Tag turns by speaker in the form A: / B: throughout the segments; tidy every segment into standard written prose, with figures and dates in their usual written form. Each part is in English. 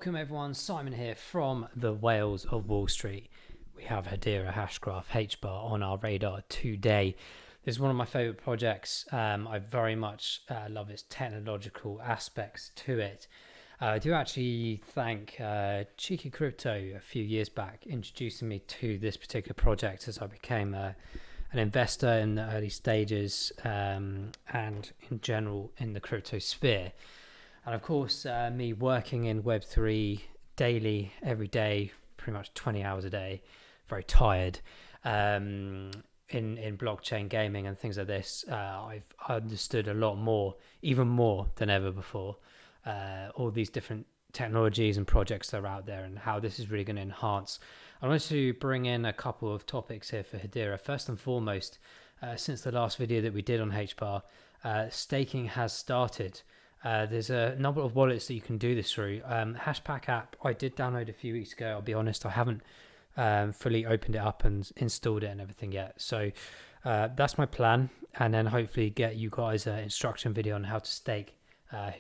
A: Welcome everyone, Simon here from the Whales of Wall Street. We have Hedera Hashgraph HBAR on our radar today. This is one of my favorite projects. I very much love its technological aspects to it. I do actually thank Cheeky Crypto a few years back introducing me to this particular project as I became an investor in the early stages and in general in the crypto sphere. And of course, me working in Web3 daily, every day, pretty much 20 hours a day, very tired, in blockchain gaming and things like this, I've understood a lot more, even more than ever before, all these different technologies and projects that are out there and how this is really going to enhance. I wanted to bring in a couple of topics here for Hedera. First and foremost, since the last video that we did on HBAR, staking has started. There's a number of wallets that you can do this through. Hashpack app I did download a few weeks ago. I'll be honest, I haven't fully opened it up and installed it and everything yet. So that's my plan, and then hopefully get you guys an instruction video on how to stake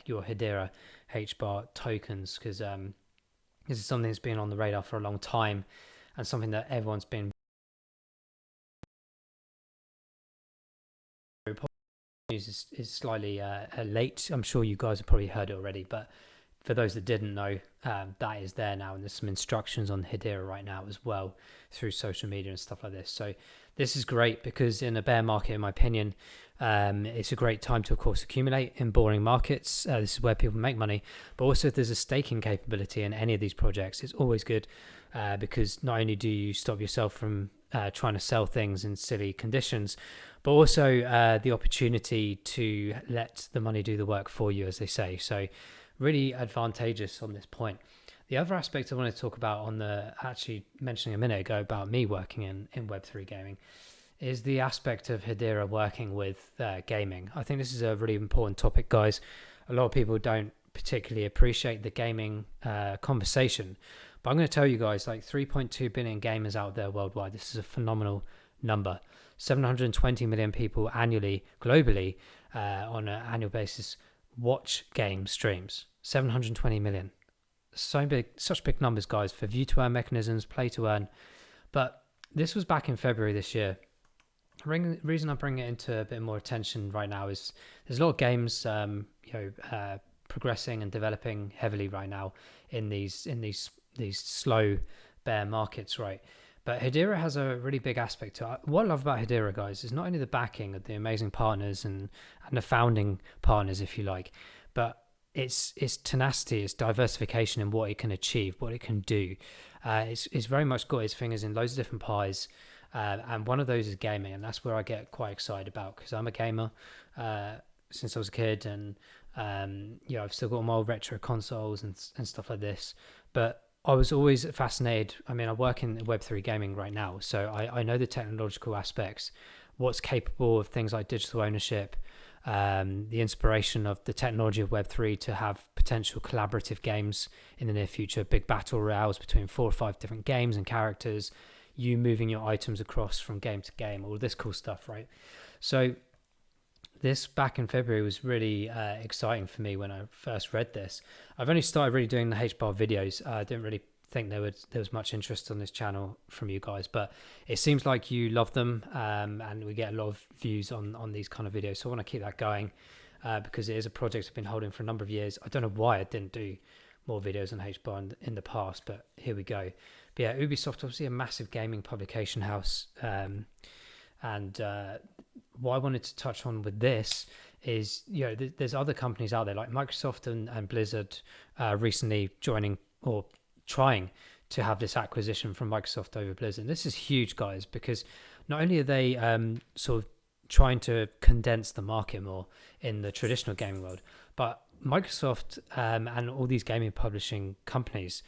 A: your Hedera HBAR tokens, because this is something that's been on the radar for a long time and something that everyone's been is slightly late. I'm sure you guys have probably heard it already, but for those that didn't know, that is there now, and there's some instructions on Hedera right now as well through social media and stuff like this. So this is great because in a bear market, in my opinion, it's a great time to, of course, accumulate in boring markets. This is where people make money, but also if there's a staking capability in any of these projects, it's always good because not only do you stop yourself from trying to sell things in silly conditions, but also the opportunity to let the money do the work for you, as they say. So really advantageous on this point. The other aspect I want to talk about on the, actually mentioning a minute ago about me working in Web3 gaming, is the aspect of Hedera working with gaming. I think this is a really important topic, guys. A lot of people don't particularly appreciate the gaming conversation, but I'm going to tell you guys, like 3.2 billion gamers out there worldwide. This is a phenomenal number. 720 million people annually, globally, on an annual basis, watch game streams. 720 million. So big, such big numbers, guys, for view to earn mechanisms, play to earn. But this was back in February this year. The reason I bring it into a bit more attention right now is there's a lot of games, progressing and developing heavily right now in these slow bear markets, right? But Hedera has a really big aspect to it. What I love about Hedera, guys, is not only the backing of the amazing partners and the founding partners, if you like, but its tenacity, its diversification in what it can achieve, what it can do. It's very much got its fingers in loads of different pies, and one of those is gaming, and that's where I get quite excited about, because I'm a gamer since I was a kid, and I've still got all my old retro consoles and stuff like this, but I was always fascinated. I mean, I work in Web3 gaming right now, so I know the technological aspects, what's capable of things like digital ownership, the inspiration of the technology of Web3 to have potential collaborative games in the near future, big battle royales between 4 or 5 different games and characters, you moving your items across from game to game, all this cool stuff, right? So this back in February was really exciting for me when I first read this. I've only started really doing the HBAR videos. I didn't really think there was much interest on this channel from you guys, but it seems like you love them, and we get a lot of views on these kind of videos. So I want to keep that going because it is a project I've been holding for a number of years. I don't know why I didn't do more videos on HBAR in the past, but here we go. But yeah, Ubisoft, obviously a massive gaming publication house, and what I wanted to touch on with this is, there's other companies out there like Microsoft and Blizzard recently joining or trying to have this acquisition from Microsoft over Blizzard. This is huge, guys, because not only are they sort of trying to condense the market more in the traditional gaming world, but Microsoft and all these gaming publishing companies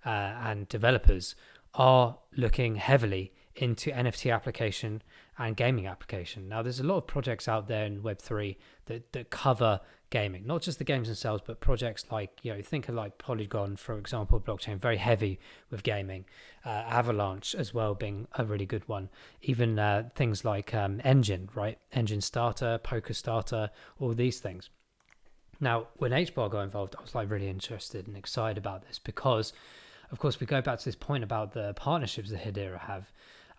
A: and developers are looking heavily into NFT application and gaming application. Now, there's a lot of projects out there in Web3 that cover gaming, not just the games themselves, but projects like, think of like Polygon, for example, blockchain, very heavy with gaming. Avalanche as well being a really good one. Even things like Engine, right? Engine Starter, Poker Starter, all these things. Now, when HBAR got involved, I was like really interested and excited about this because, of course, we go back to this point about the partnerships that Hedera have,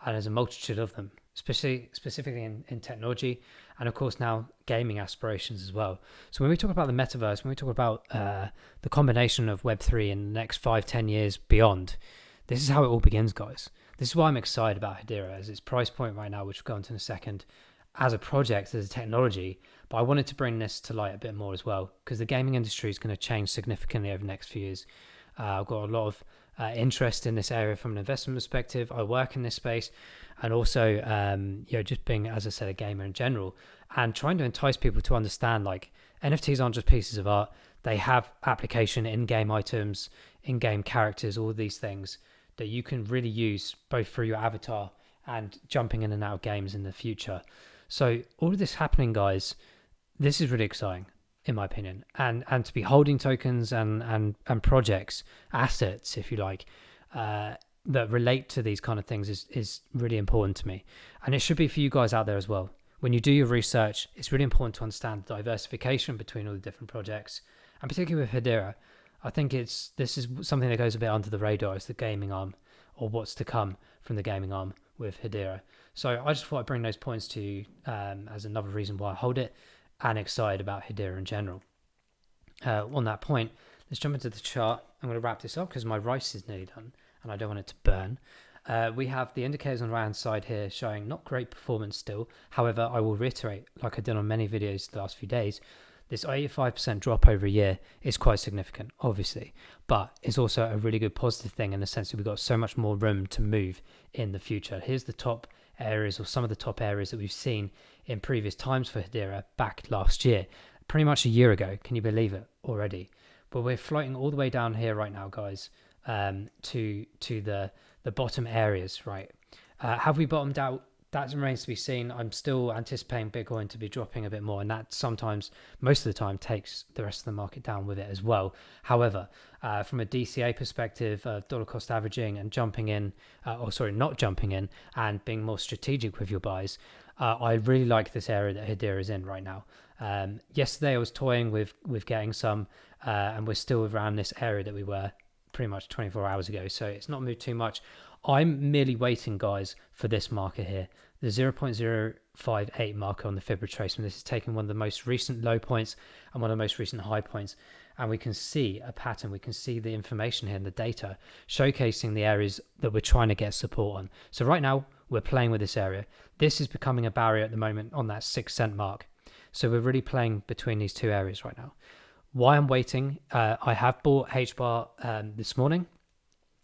A: and there's a multitude of them, specifically in technology, and of course now gaming aspirations as well. So when we talk about the metaverse, when we talk about the combination of Web3 in the next 5-10 years beyond, this is how it all begins, guys. This is why I'm excited about Hedera as its price point right now, which we'll go into in a second, as a project, as a technology. But I wanted to bring this to light a bit more as well, because the gaming industry is going to change significantly over the next few years. I've got a lot of interest in this area from an investment perspective. I work in this space, and also just being, as I said, a gamer in general, and trying to entice people to understand like NFTs aren't just pieces of art. They have application in game items, in game characters, all these things that you can really use both through your avatar and jumping in and out of games in the future. So all of this happening, guys, this is really exciting in my opinion, and to be holding tokens and projects, assets, if you like, that relate to these kind of things is really important to me. And it should be for you guys out there as well. When you do your research, it's really important to understand the diversification between all the different projects, and particularly with Hedera. I think this is something that goes a bit under the radar as the gaming arm, or what's to come from the gaming arm with Hedera. So I just thought I'd bring those points to you as another reason why I hold it, and excited about Hedera in general. On that point, let's jump into the chart. I'm going to wrap this up because my rice is nearly done and I don't want it to burn. We have the indicators on the right hand side here showing not great performance still. However, I will reiterate, like I did on many videos the last few days, this 85% drop over a year is quite significant, obviously, but it's also a really good positive thing in the sense that we've got so much more room to move in the future. Here's the top areas, or some of the top areas that we've seen in previous times for Hedera back last year, pretty much a year ago. Can you believe it already? But we're floating all the way down here right now, guys, to the bottom areas, right? Have we bottomed out? That remains to be seen. I'm still anticipating Bitcoin to be dropping a bit more, and that sometimes, most of the time, takes the rest of the market down with it as well. However, from a DCA perspective, dollar cost averaging and jumping in, not jumping in, and being more strategic with your buys, I really like this area that Hedera is in right now. Yesterday I was toying with getting some, and we're still around this area that we were pretty much 24 hours ago, so it's not moved too much. I'm merely waiting, guys, for this marker here, the 0.058 marker on the Fib retracement. This is taking one of the most recent low points and one of the most recent high points, and we can see a pattern. We can see the information here in the data showcasing the areas that we're trying to get support on. So right now we're playing with this area. This is becoming a barrier at the moment on that 6 cent mark. So we're really playing between these two areas right now. Why I'm waiting, I have bought HBAR this morning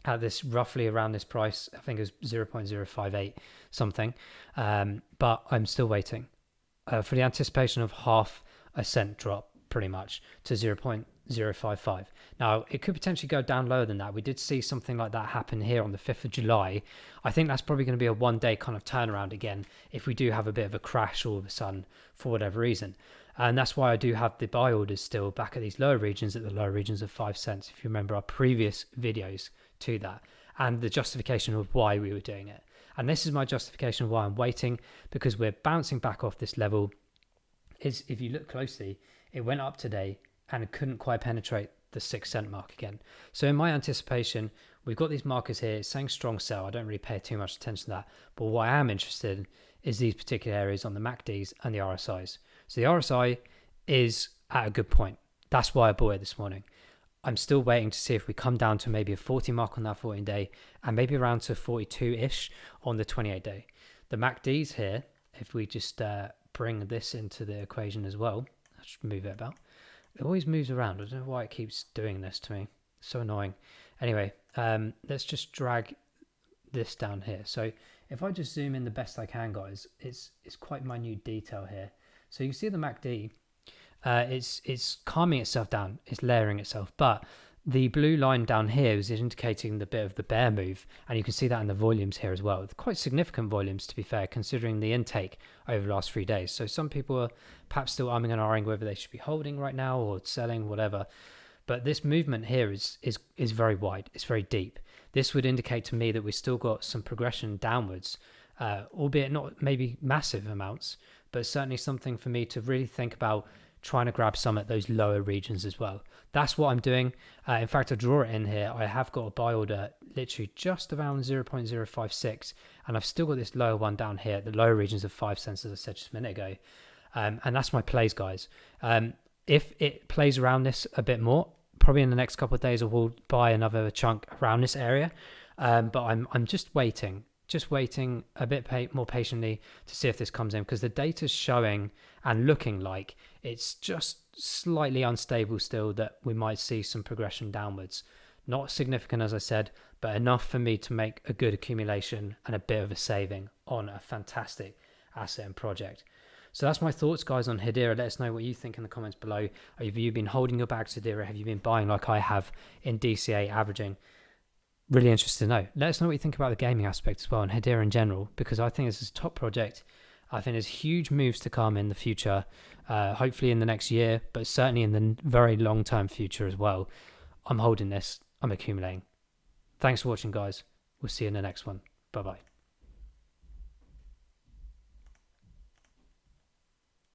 A: at this roughly around this price. I think it was 0.058 something, but I'm still waiting for the anticipation of half a cent drop pretty much to 0.055. Now it could potentially go down lower than that. We did see something like that happen here on the 5th of July. I think that's probably going to be a 1 day kind of turnaround again if we do have a bit of a crash all of a sudden for whatever reason. And that's why I do have the buy orders still back at these lower regions, at the lower regions of 5 cents, if you remember our previous videos to that, and the justification of why we were doing it. And this is my justification of why I'm waiting, because we're bouncing back off this level. Is, if you look closely, it went up today and it couldn't quite penetrate the 6 cent mark again. So in my anticipation, we've got these markers here. It's saying strong sell. I don't really pay too much attention to that. But what I am interested in is these particular areas on the MACDs and the RSIs. So the RSI is at a good point. That's why I bought it this morning. I'm still waiting to see if we come down to maybe a 40 mark on that 14 day and maybe around to 42-ish on the 28 day. The MACDs here, if we just bring this into the equation as well, let's move it about. It always moves around. I don't know why it keeps doing this to me. It's so annoying. Anyway, let's just drag this down here. So if I just zoom in the best I can, guys, it's quite minute detail here. So you can see the MACD, it's calming itself down, it's layering itself, but the blue line down here is indicating the bit of the bear move, and you can see that in the volumes here as well. Quite significant volumes, to be fair, considering the intake over the last 3 days. So some people are perhaps still umming and ahhing whether they should be holding right now or selling, whatever. But this movement here is very wide, it's very deep. This would indicate to me that we've still got some progression downwards, albeit not maybe massive amounts, but certainly something for me to really think about trying to grab some at those lower regions as well. That's what I'm doing. In fact, I draw it in here. I have got a buy order literally just around 0.056, and I've still got this lower one down here at the lower regions of 5 cents, as I said just a minute ago. And that's my plays, guys. If it plays around this a bit more, probably in the next couple of days, I will buy another chunk around this area. But I'm just waiting a bit more patiently to see if this comes in, because the data's showing and looking like it's just slightly unstable still, that we might see some progression downwards. Not significant, as I said, but enough for me to make a good accumulation and a bit of a saving on a fantastic asset and project. So that's my thoughts, guys, on Hedera. Let us know what you think in the comments below. Have you been holding your bags to Hedera? Have you been buying like I have in DCA averaging? Really interested to know. Let us know what you think about the gaming aspect as well, and Hedera in general, because I think this is a top project. I think there's huge moves to come in the future, hopefully in the next year, but certainly in the very long-term future as well. I'm holding this. I'm accumulating. Thanks for watching, guys. We'll see you in the next one. Bye-bye.